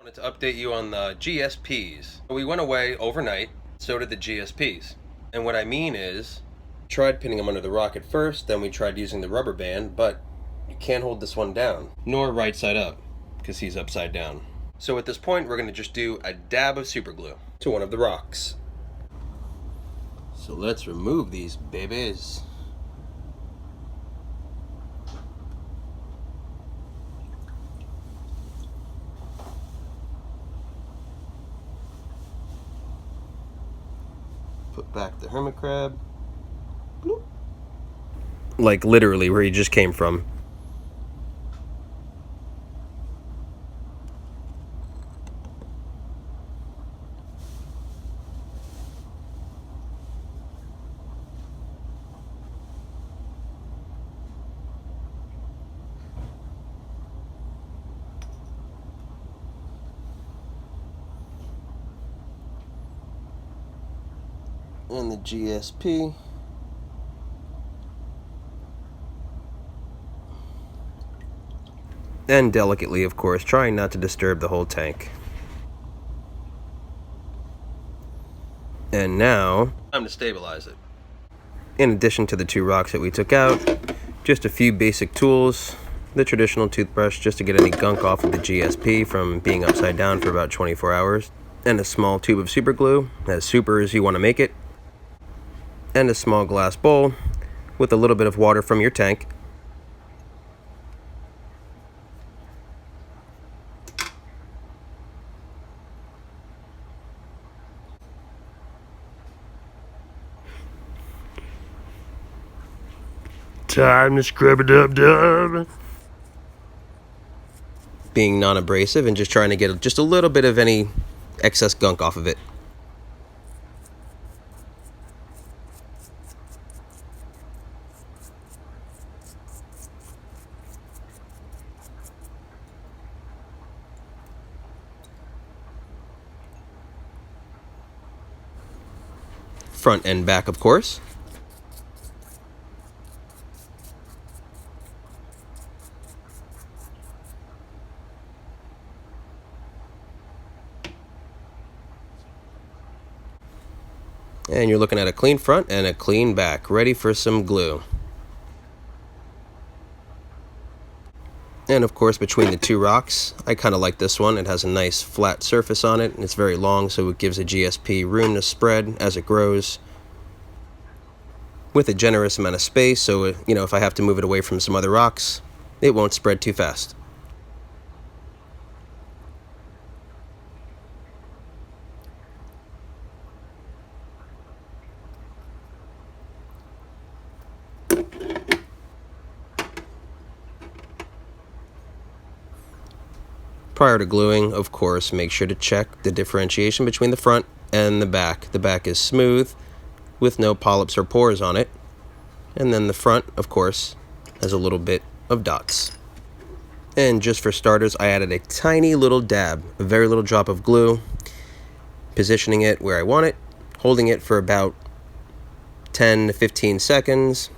Wanted to update you on the GSPs. We went away overnight, so did the GSPs. And what I mean is, tried pinning them under the rock at first, then we tried using the rubber band, but you can't hold this one down, nor right side up, because he's upside down. So at this point, we're going to just do a dab of super glue to one of the rocks. So let's remove these babies. Put back the hermit crab. Bloop. Like literally where he just came from. And the GSP. And delicately, of course, trying not to disturb the whole tank. And now, time to stabilize it. In addition to the two rocks that we took out, just a few basic tools, the traditional toothbrush just to get any gunk off of the GSP from being upside down for about 24 hours, and a small tube of super glue, as super as you want to make it, and a small glass bowl with a little bit of water from your tank. Time to scrub-a-dub-dub. Being non-abrasive and just trying to get just a little bit of any excess gunk off of it. Front and back, of course. And you're looking at a clean front and a clean back, ready for some glue. And of course, between the two rocks, I kind of like this one. It has a nice flat surface on it, and it's very long, so it gives a GSP room to spread as it grows, with a generous amount of space, so if I have to move it away from some other rocks, it won't spread too fast. Prior to gluing, of course, make sure to check the differentiation between the front and the back. The back is smooth, with no polyps or pores on it. And then the front, of course, has a little bit of dots. And just for starters, I added a tiny little dab, a very little drop of glue, positioning it where I want it, holding it for about 10 to 15 seconds.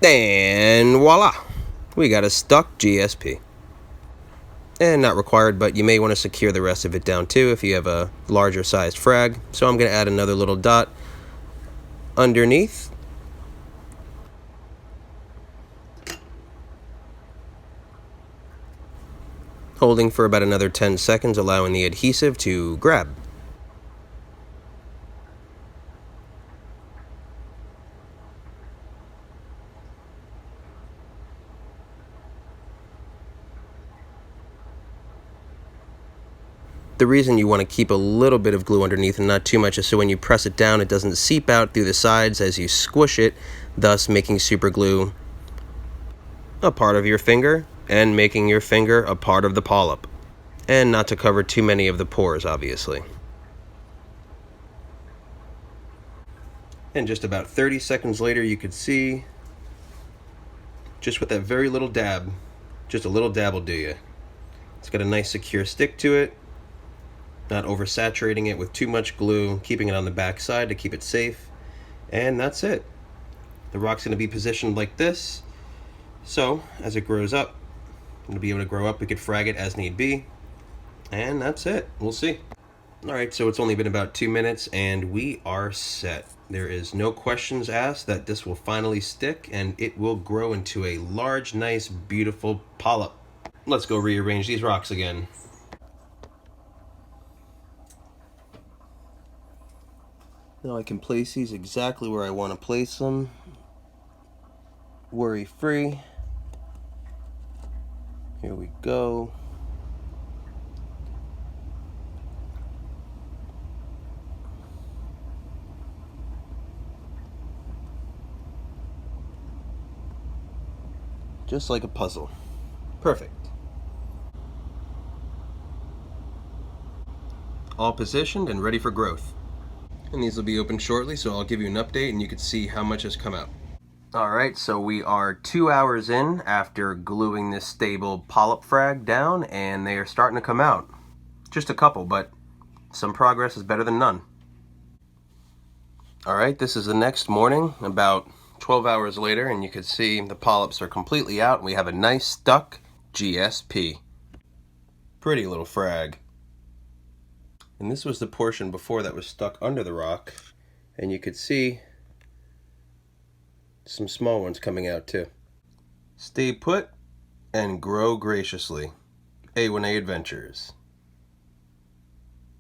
And voila, we got a stuck GSP. And not required, but you may want to secure the rest of it down too if you have a larger sized frag. So I'm going to add another little dot underneath. Holding for about another 10 seconds, allowing the adhesive to grab. The reason you want to keep a little bit of glue underneath and not too much is so when you press it down, it doesn't seep out through the sides as you squish it, thus making super glue a part of your finger and making your finger a part of the polyp. And not to cover too many of the pores, obviously. And just about 30 seconds later, you could see, just with that very little dab, just a little dab will do you. It's got a nice secure stick to it. Not oversaturating it with too much glue, keeping it on the back side to keep it safe, And that's it. The rock's going to be positioned like this. So, as it grows up, it'll be able to grow up. We could frag it as need be. And that's it. We'll see. Alright, so it's only been about 2 minutes and we are set. There is no questions asked that this will finally stick and it will grow into a large, nice, beautiful polyp. Let's go rearrange these rocks again. Now I can place these exactly where I want to place them. Worry free. Here we go. Just like a puzzle. Perfect. All positioned and ready for growth. And these will be open shortly, so I'll give you an update and you can see how much has come out. Alright, so we are 2 hours in after gluing this stable polyp frag down, and they are starting to come out. Just a couple, but some progress is better than none. Alright, this is the next morning, about 12 hours later, and you can see the polyps are completely out, and we have a nice stuck GSP. Pretty little frag. And this was the portion before that was stuck under the rock, and you could see some small ones coming out too. Stay put and grow graciously. A1A Adventures.